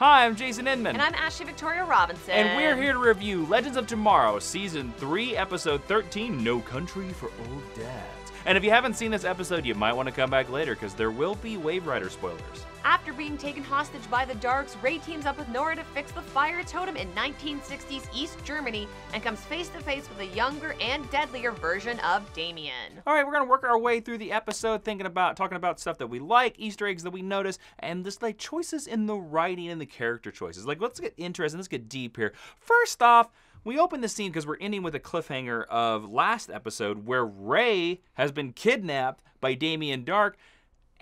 Hi, I'm Jason Inman. And I'm Ashley Victoria Robinson. And we're here to review Legends of Tomorrow, Season 3, Episode 13, No Country for Old Dads. And if you haven't seen this episode, you might want to come back later, because there will be Wave Rider spoilers. After being taken hostage by the Darks, Ray teams up with Nora to fix the fire totem in 1960s East Germany and comes face to face with a younger and deadlier version of Damien. All right, we're going to work our way through the episode, talking about stuff that we like, Easter eggs that we notice, and just like choices in the writing and the character choices. Like, let's get interesting, let's get deep here. First off, we open the scene because we're ending with a cliffhanger of last episode where Ray has been kidnapped by Damien Dark.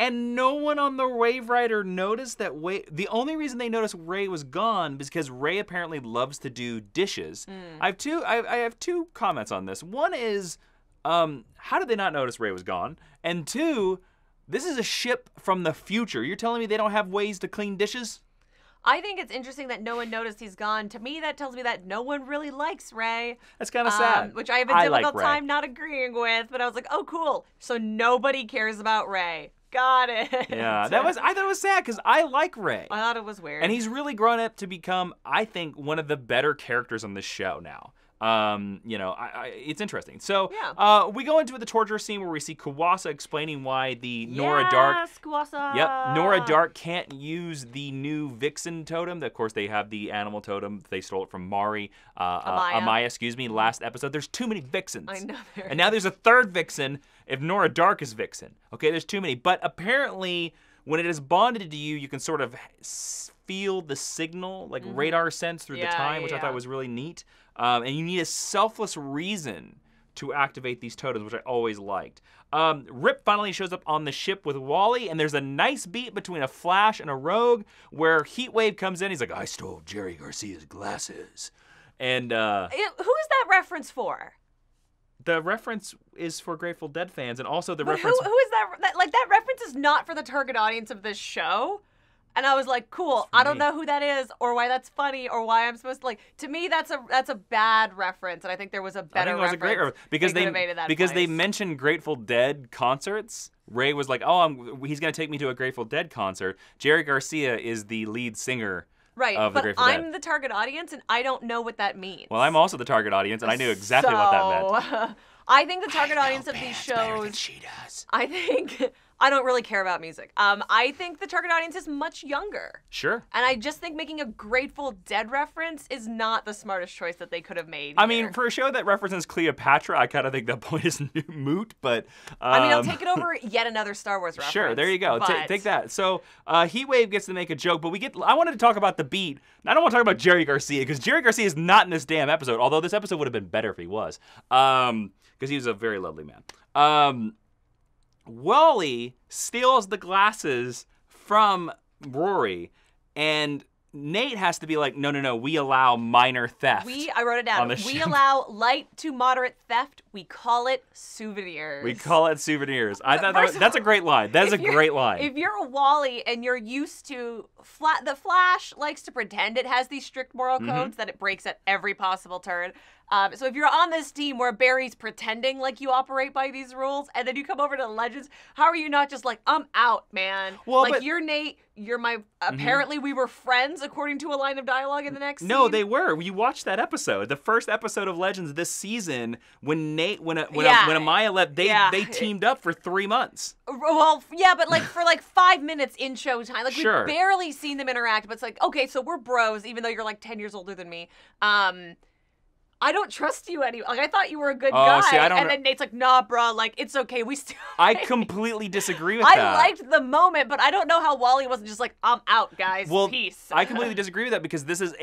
And no one on the Wave Rider noticed that the only reason they noticed Ray was gone is because Ray apparently loves to do dishes. I have two comments on this. One is, how did they not notice Ray was gone? And two, this is a ship from the future. You're telling me they don't have ways to clean dishes? I think it's interesting that no one noticed he's gone. To me, that tells me that no one really likes Ray. That's kind of sad. Which I have a difficult time not agreeing with, but I was like, oh, cool. So nobody cares about Ray. Got it. Yeah, I thought it was sad because I like Ray. I thought it was weird. And he's really grown up to become, I think, one of the better characters on this show now. It's interesting. So yeah. We go into the torture scene where we see Kawasa explaining why the Nora Dark. Kawasa. Yep, Nora Dark can't use the new Vixen totem. Of course, they have the animal totem. They stole it from Mari, Amaya, last episode. There's too many Vixens. I know there is. And now there's a third Vixen if Nora Dark is Vixen. Okay, there's too many. But apparently, when it is bonded to you, you can sort of feel the signal, like radar sense through the time, which I thought was really neat. And you need a selfless reason to activate these totems, which I always liked. Rip finally shows up on the ship with Wally, and there's a nice beat between a Flash and a Rogue where Heatwave comes in. He's like, I stole Jerry Garcia's glasses. And who is that reference for? The reference is for Grateful Dead fans, and also the but reference... Who is that? Like, that reference is not for the target audience of this show. And I was like, cool, I don't know who that is or why that's funny or why I'm supposed to, like, to me, that's a bad reference. And I think there was a better reference. I think it was a great reference. Because they mentioned Grateful Dead concerts. Ray was like, he's going to take me to a Grateful Dead concert. Jerry Garcia is the lead singer. Right, but I'm the target audience, and I don't know what that means. Well, I'm also the target audience, and I knew exactly what that meant. I think the target audience of these shows... She does. I think... I don't really care about music. I think the target audience is much younger. Sure. And I just think making a Grateful Dead reference is not the smartest choice that they could have made I mean, for a show that references Cleopatra, I kind of think that point is moot, but... I mean, I'll take it over yet another Star Wars reference. Sure, there you go. Take that. So, Heatwave gets to make a joke, but I wanted to talk about the beat. I don't want to talk about Jerry Garcia, because Jerry Garcia is not in this damn episode, although this episode would have been better if he was, because he was a very lovely man. Wally steals the glasses from Rory, and Nate has to be like, no, we allow minor theft. I wrote it down. We allow light to moderate theft. We call it souvenirs. I thought that's a great line. That is a great line. If you're a Wally and you're used to... the Flash likes to pretend it has these strict moral codes that it breaks at every possible turn. So if you're on this team where Barry's pretending like you operate by these rules, and then you come over to Legends, how are you not just like, I'm out, man? Well, like, you're Nate, you're my... Apparently we were friends, according to a line of dialogue in the next scene. No, they were. You watched that episode. The first episode of Legends this season, when Amaya left, they teamed up for 3 months. Well, yeah, but like for like 5 minutes in showtime. Like, sure. We've barely seen them interact, but it's like, okay, so we're bros, even though you're like 10 years older than me. I don't trust you anymore. Like, I thought you were a good guy. See, and then Nate's like, nah, bro, like, it's okay. We still... I completely disagree with that. I liked the moment, but I don't know how Wally wasn't just like, I'm out, guys. Peace. I completely disagree with that, because this is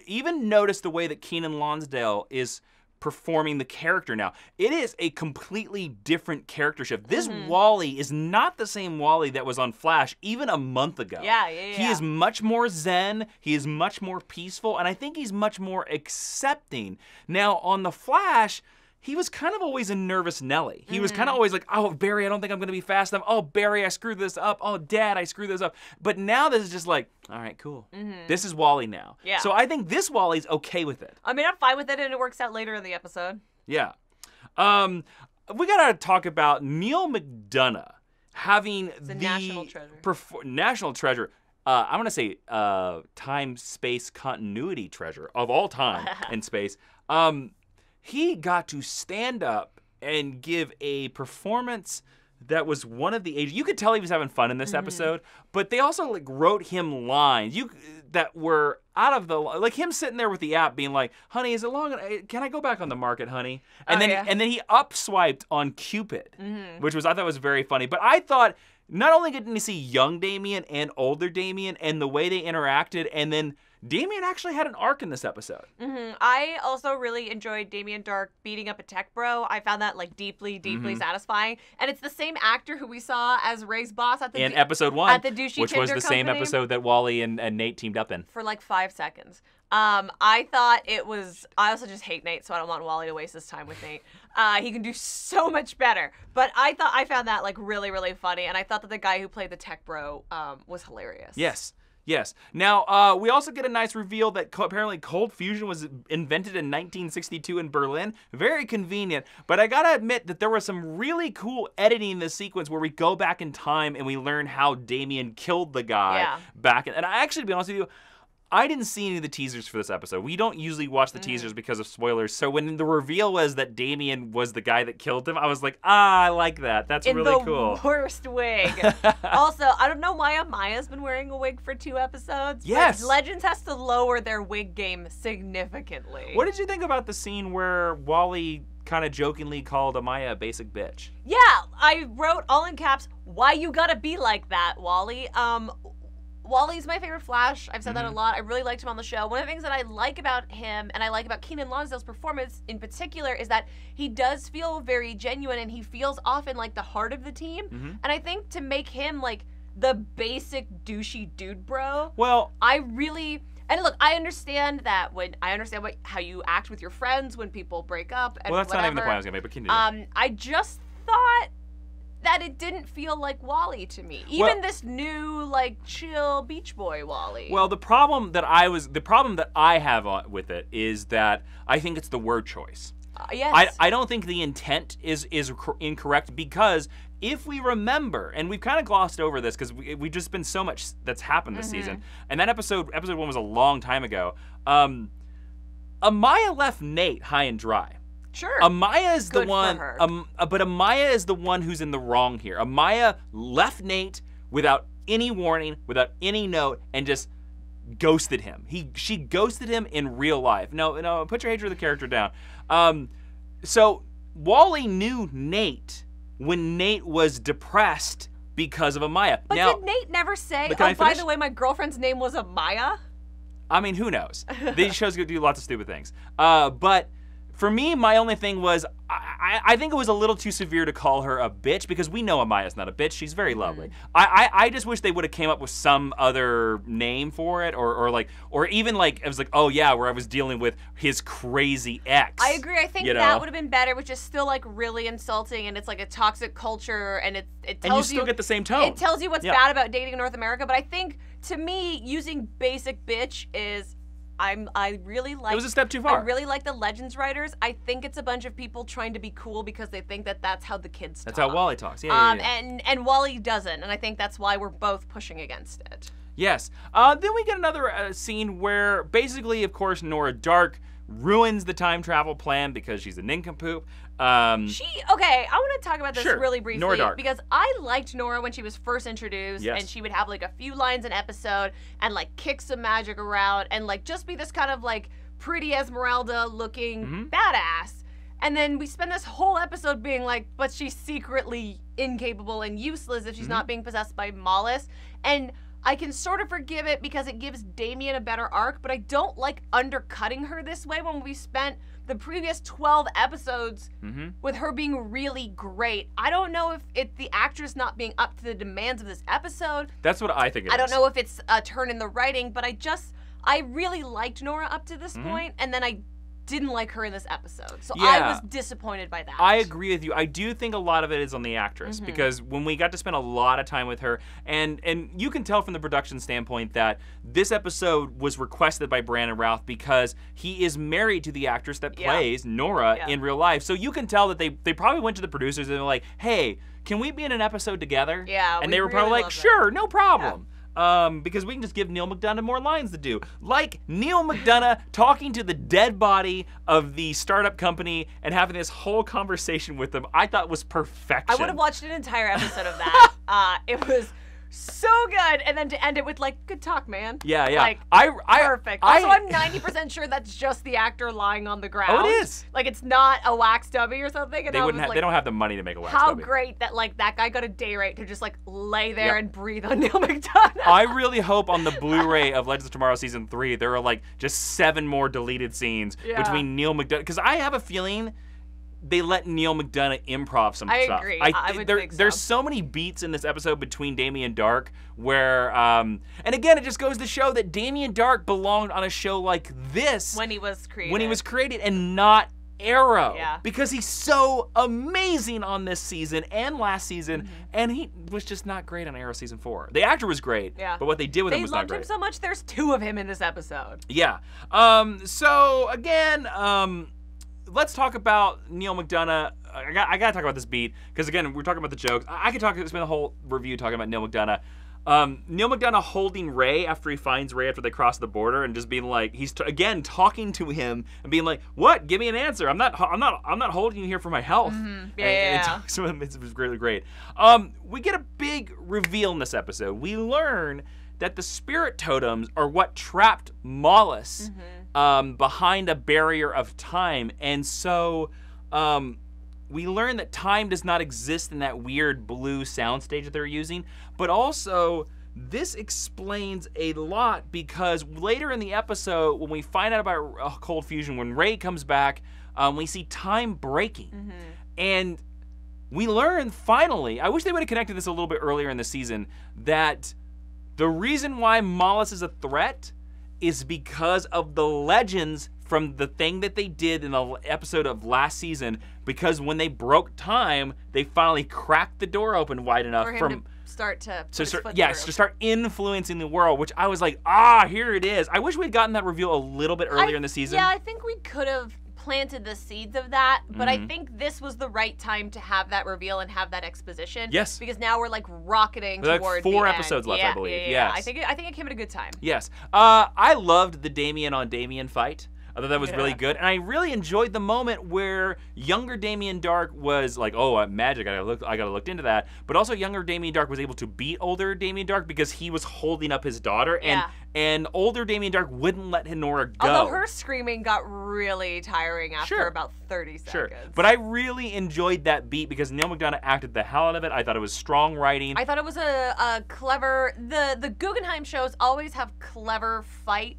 even notice the way that Keenan Lonsdale is performing the character now. It is a completely different character shift. This Wally is not the same Wally that was on Flash even a month ago. Yeah. He is much more zen, he is much more peaceful, and I think he's much more accepting. Now, on the Flash, he was kind of always a nervous Nelly. He was kind of always like, oh, Barry, I don't think I'm going to be fast enough. Oh, Barry, I screwed this up. Oh, Dad, I screwed this up. But now this is just like, all right, cool. This is Wally now. Yeah. So I think this Wally's okay with it. I mean, I'm fine with it, and it works out later in the episode. Yeah. We got to talk about Neal Mcdonough having the national treasure. National treasure. I want to say time-space continuity treasure of all time in space. He got to stand up and give a performance that was one of the ages. You could tell he was having fun in this episode, but they also like wrote him lines that were out of the, like him sitting there with the app being like, honey, is it long? Can I go back on the market, honey? And then he upswiped on Cupid, which I thought was very funny. But I thought not only getting to see young Damien and older Damien and the way they interacted, and then Damien actually had an arc in this episode. I also really enjoyed Damien Dark beating up a tech bro. I found that like deeply, deeply satisfying. And it's the same actor who we saw as Ray's boss at the in episode 1, at the douchey which was Tinder the same company. episode that Wally and Nate teamed up in. For like 5 seconds. I thought it was, I also just hate Nate, so I don't want Wally to waste his time with Nate. He can do so much better. But I found that like really, really funny. And I thought that the guy who played the tech bro was hilarious. Yes. Yes. Now, we also get a nice reveal that apparently cold fusion was invented in 1962 in Berlin. Very convenient. But I gotta admit that there was some really cool editing in this sequence where we go back in time and we learn how Damien killed the guy back in. And I actually, to be honest with you, I didn't see any of the teasers for this episode. We don't usually watch the teasers because of spoilers. So when the reveal was that Damien was the guy that killed him, I was like, I like that. That's really cool. In the worst wig. Also, I don't know why Amaya's been wearing a wig for 2 episodes. Yes. But Legends has to lower their wig game significantly. What did you think about the scene where Wally kind of jokingly called Amaya a basic bitch? Yeah, I wrote all in caps, why you gotta be like that, Wally? Wally's my favorite Flash. I've said that a lot. I really liked him on the show. One of the things that I like about him, and I like about Kenan Lonsdale's performance in particular, is that he does feel very genuine, and he feels often like the heart of the team. And I think to make him like the basic douchey dude bro, well, I really, and look, I understand that how you act with your friends when people break up and well, that's whatever. not even the point I was gonna make, but continue. I just thought that it didn't feel like Wally to me. Even this new, like, chill Beach Boy Wally. Well, the problem that I have with it is that I think it's the word choice. Yes. I don't think the intent is incorrect, because if we remember, and we've kind of glossed over this because we've just been so much that's happened this season, and that episode 1 was a long time ago. Amaya left Nate high and dry. Sure. Amaya is Good the one, for her. but Amaya is the one who's in the wrong here. Amaya left Nate without any warning, without any note, and just ghosted him. She ghosted him in real life. No, put your hatred of the character down. So Wally knew Nate when Nate was depressed because of Amaya. But now, did Nate never say, but can I by finish? the way, my girlfriend's name was Amaya? I mean, who knows? These shows do lots of stupid things. But for me, my only thing was, I think it was a little too severe to call her a bitch, because we know Amaya's not a bitch. She's very lovely. I just wish they would have came up with some other name for it, or even like, it was like, oh yeah, where I was dealing with his crazy ex. I agree. I think that would have been better, which is still like really insulting, and it's like a toxic culture, and it tells you. And you still get the same tone. It tells you what's bad about dating in North America, but I think, to me, using basic bitch is, I really like. It was a step too far. I really like the Legends writers. I think it's a bunch of people trying to be cool because they think that that's how the kids talk. That's how Wally talks. Yeah. And Wally doesn't, and I think that's why we're both pushing against it. Yes. Then we get another scene where basically, of course, Nora Dark ruins the time travel plan because she's a nincompoop. Okay, I want to talk about this really briefly. Nora Dark. Because I liked Nora when she was first introduced, Yes. and she would have like a few lines an episode and like kick some magic around and like just be this kind of like pretty Esmeralda looking badass. And then we spend this whole episode being like, but she's secretly incapable and useless if she's not being possessed by Mollis. And I can sort of forgive it because it gives Damien a better arc, but I don't like undercutting her this way when we spent the previous 12 episodes with her being really great. I don't know if it's the actress not being up to the demands of this episode. That's what I think it is. I don't know if it's a turn in the writing, but I really liked Nora up to this point, and then I didn't like her in this episode. So I was disappointed by that. I agree with you. I do think a lot of it is on the actress, because when we got to spend a lot of time with her, and you can tell from the production standpoint that this episode was requested by Brandon Routh because he is married to the actress that plays Nora in real life. So you can tell that they probably went to the producers and were like, hey, can we be in an episode together? Yeah, and we they were probably really like, sure, no problem. because we can just give Neal McDonough more lines to do. Like Neal McDonough talking to the dead body of the startup company and having this whole conversation with them, I thought was perfection. I would have watched an entire episode of that. It was so good, and then to end it with like, good talk, man. Yeah, yeah. Like, perfect. Also, I'm 90% sure that's just the actor lying on the ground. Oh, it is. Like, it's not a wax dummy or something. And They don't have the money to make a wax how dummy. great that like that guy got a day rate to just like lay there and breathe on Neal McDonough. I really hope on the Blu-ray of Legends of Tomorrow Season 3, there are like just 7 more deleted scenes between Neal McDonough, because I have a feeling they let Neal McDonough improv some stuff. I agree. I would think so. There's so many beats in this episode between Damien Dark where, and again, it just goes to show that Damien Dark belonged on a show like this when he was created. When he was created, and not Arrow. Yeah. Because he's so amazing on this season and last season, and he was just not great on Arrow Season 4. The actor was great, but what they did with him was not great. They loved him so much, there's 2 of him in this episode. Yeah. So, again, let's talk about Neal McDonough. I gotta talk about this beat, because again, we're talking about the jokes. I could spend the whole review talking about Neal McDonough. Neal McDonough holding Ray after he finds Ray after they cross the border, and just being like, he's again talking to him and being like, "What? Give me an answer. I'm not holding you here for my health." And talks to him. It was really great. We get a big reveal in this episode. We learn that the spirit totems are what trapped Mollis behind a barrier of time. And so we learn that time does not exist in that weird blue soundstage that they're using. But also, this explains a lot, because later in the episode, when we find out about cold fusion, when Ray comes back, we see time breaking. And we learn, finally, I wish they would have connected this a little bit earlier in the season, that the reason why Mollis is a threat is because of the legends from the thing that they did in the episode of last season, because when they broke time, they finally cracked the door open wide enough for him to start to put his foot through. to start influencing the world, which I was like, here it is. I wish we'd gotten that reveal a little bit earlier in the season. Yeah, I think we could have planted the seeds of that, but I think this was the right time to have that reveal and have that exposition. Yes. Because now we're like rocketing towards like 4 the episodes end. left, I believe. Yeah. Yes. I think it came at a good time. Yes. I loved the Damien on Damien fight. I thought that was really good, and I really enjoyed the moment where younger Damien Dark was like, "Oh, magic! I gotta look into that." But also, younger Damien Dark was able to beat older Damien Dark because he was holding up his daughter, and older Damien Dark wouldn't let Hinora go. Although her screaming got really tiring after about 30 seconds. But I really enjoyed that beat because Neal McDonough acted the hell out of it. I thought it was strong writing. I thought it was a clever. The Guggenheim shows always have clever fight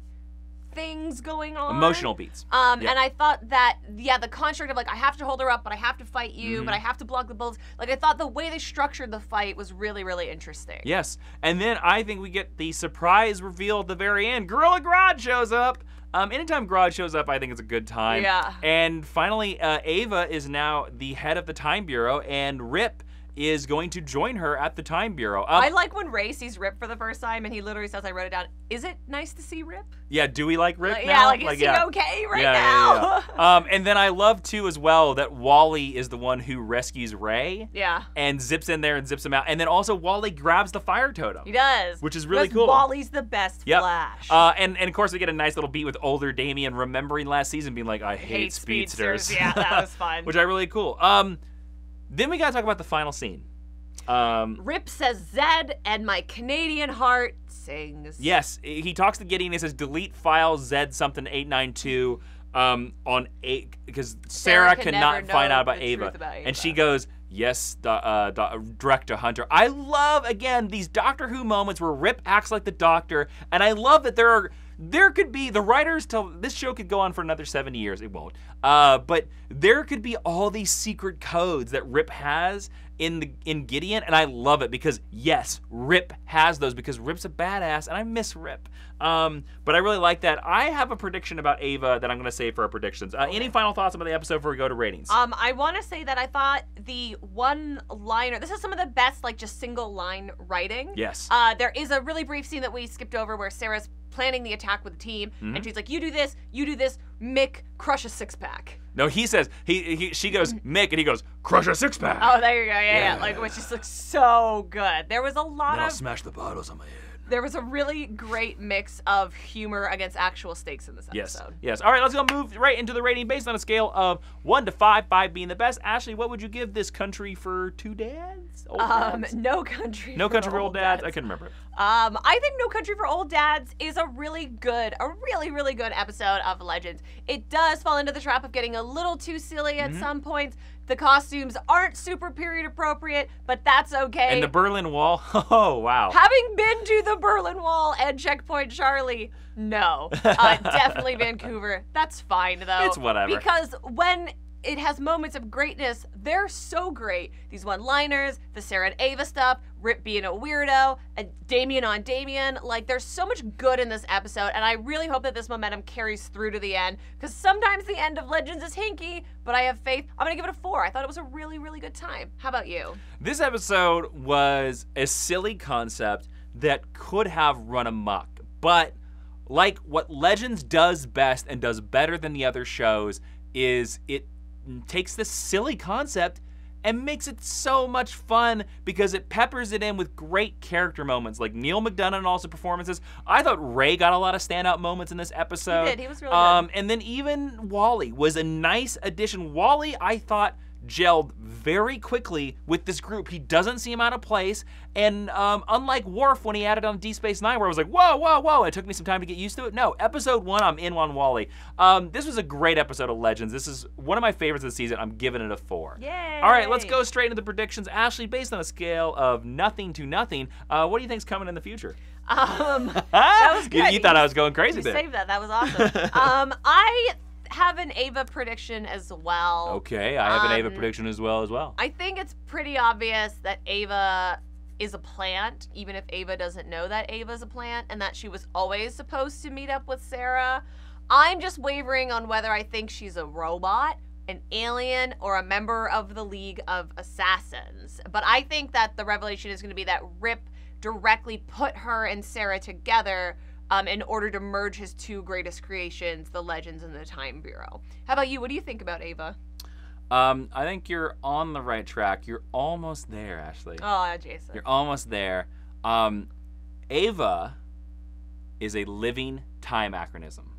things going on. Emotional beats. And I thought that, the construct of like, I have to hold her up, but I have to fight you, but I have to block the bullets. Like, I thought the way they structured the fight was really, really interesting. Yes. And then I think we get the surprise reveal at the very end. Gorilla Grodd shows up. Anytime Grodd shows up, I think it's a good time. Yeah. And finally, Ava is now the head of the Time Bureau, and Rip is going to join her at the Time Bureau. I like when Ray sees Rip for the first time, and he literally says, I wrote it down, is it nice to see Rip? Yeah, do we like Rip now? Yeah, like, is he okay now? Yeah. And then I love, too, as well, that Wally is the one who rescues Ray. Yeah. And zips in there and zips him out. And then also Wally grabs the fire totem. He does. Which is really cool. Wally's the best Flash. And of course, we get a nice little beat with older Damien remembering last season being like, I hate speedsters. Yeah, that was fun. Which I really cool. Then we gotta talk about the final scene. Rip says Zed, and my Canadian heart sings. Yes, he talks to Gideon. He says delete file Zed something 892 on 8 because Sarah cannot find out about Ava. And she goes, yes, Director Hunter. I love, again, these Doctor Who moments where Rip acts like the Doctor, and I love that there could be, the writers tell, this show could go on for another 70 years. It won't. But there could be all these secret codes that Rip has in Gideon, and I love it because, yes, Rip has those because Rip's a badass, and I miss Rip. But I really like that. I have a prediction about Ava that I'm going to save for our predictions. Any final thoughts about the episode before we go to ratings? I want to say that I thought the one-liner, this is some of the best, like, just single-line writing. Yes. There is a really brief scene that we skipped over where Sarah's planning the attack with the team, and she's like, you do this, Mick, crush a six-pack. No, he says, she goes, Mick, and he goes, crush a six-pack. Oh, there you go, yeah. Like, which just looks so good. There was a lot then I'll smash the bottles on my head. There was a really great mix of humor against actual stakes in this episode. Yes. All right, let's go move right into the rating based on a scale of 1 to 5, 5 being the best. Ashley, what would you give this country for two dads? Old dads? No Country No for Country for Old Old Dads? Dads. I couldn't remember it. I think No Country for Old Dads is a really good episode of Legends. It does fall into the trap of getting a little too silly at some points. The costumes aren't super period appropriate, but that's okay. And the Berlin Wall? Oh, wow. Having been to the Berlin Wall and Checkpoint Charlie, no. Definitely Vancouver. That's fine, though. It's whatever. Because when it has moments of greatness, they're so great. These one-liners, the Sarah and Ava stuff, Rip being a weirdo, and Damien on Damien. Like, there's so much good in this episode, and I really hope that this momentum carries through to the end, because sometimes the end of Legends is hinky, but I have faith. I'm going to give it a 4. I thought it was a really, really good time. How about you? This episode was a silly concept that could have run amok, but like what Legends does best and does better than the other shows is it takes this silly concept and makes it so much fun because it peppers it in with great character moments like Neal Mcdonough and also performances. I thought Ray got a lot of standout moments in this episode. He did. He was really good. And then even Wally was a nice addition. Wally, I thought, gelled very quickly with this group. He doesn't seem out of place, and unlike Worf when he added on Deep Space Nine, where I was like, whoa, whoa, whoa, it took me some time to get used to it. No, episode 1, I'm in on Wally. This was a great episode of Legends. This is one of my favorites of the season. I'm giving it a 4. Yay! All right, let's go straight into the predictions. Ashley, based on a scale of nothing to nothing, what do you think's coming in the future? That was good. You thought I was going crazy You there. saved that. That was awesome. I have an Ava prediction as well. Okay, I have an Ava prediction as well. I think it's pretty obvious that Ava is a plant, even if Ava doesn't know that Ava's a plant, and that she was always supposed to meet up with Sarah. I'm just wavering on whether I think she's a robot, an alien, or a member of the League of Assassins. But I think that the revelation is going to be that Rip directly put her and Sarah together in order to merge his two greatest creations, the Legends and the Time Bureau. How about you? What do you think about Ava? I think you're on the right track. You're almost there, Ashley. Oh, Jason. You're almost there. Ava is a living time anachronism.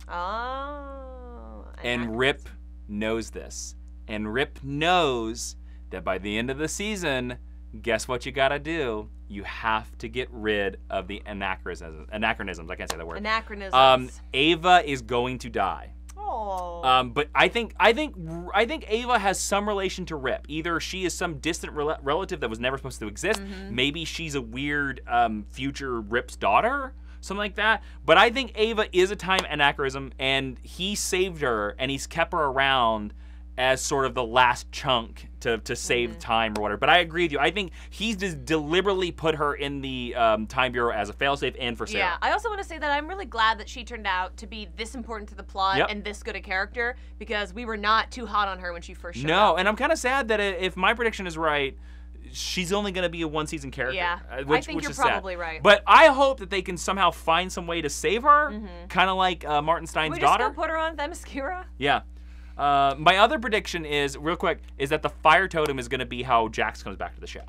Oh. And Rip knows this. And Rip knows that by the end of the season, guess what you gotta do? You have to get rid of the anachronisms. I can't say that word. Anachronisms. Ava is going to die. Oh. But I think Ava has some relation to Rip. Either she is some distant relative that was never supposed to exist. Maybe she's a weird future Rip's daughter, something like that. But I think Ava is a time anachronism, and he saved her, and he's kept her around as sort of the last chunk to save time or whatever. But I agree with you. I think he's just deliberately put her in the Time Bureau as a failsafe and for Sarah. Yeah, I also want to say that I'm really glad that she turned out to be this important to the plot and this good a character, because we were not too hot on her when she first showed up. No, and I'm kind of sad that if my prediction is right, she's only going to be a one-season character. Yeah, which, I think which you're is probably sad. right. But I hope that they can somehow find some way to save her, kind of like Martin Stein's we daughter. just go put her on Themyscira? Yeah. My other prediction is, real quick, is that the fire totem is going to be how Jax comes back to the show.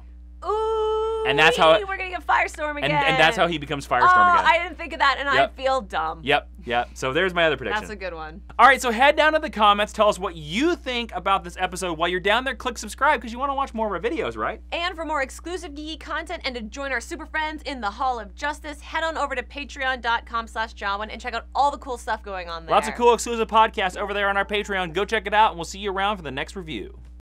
Ooh, And that's how we're gonna get Firestorm again. And that's how he becomes Firestorm again. I didn't think of that, and I feel dumb. Yep. So there's my other prediction. That's a good one. All right, so head down to the comments. Tell us what you think about this episode. While you're down there, click subscribe because you want to watch more of our videos, right? And for more exclusive geeky content and to join our super friends in the Hall of Justice, head on over to patreon.com/Jawiin and check out all the cool stuff going on there. Lots of cool exclusive podcasts over there on our Patreon. Go check it out, and we'll see you around for the next review.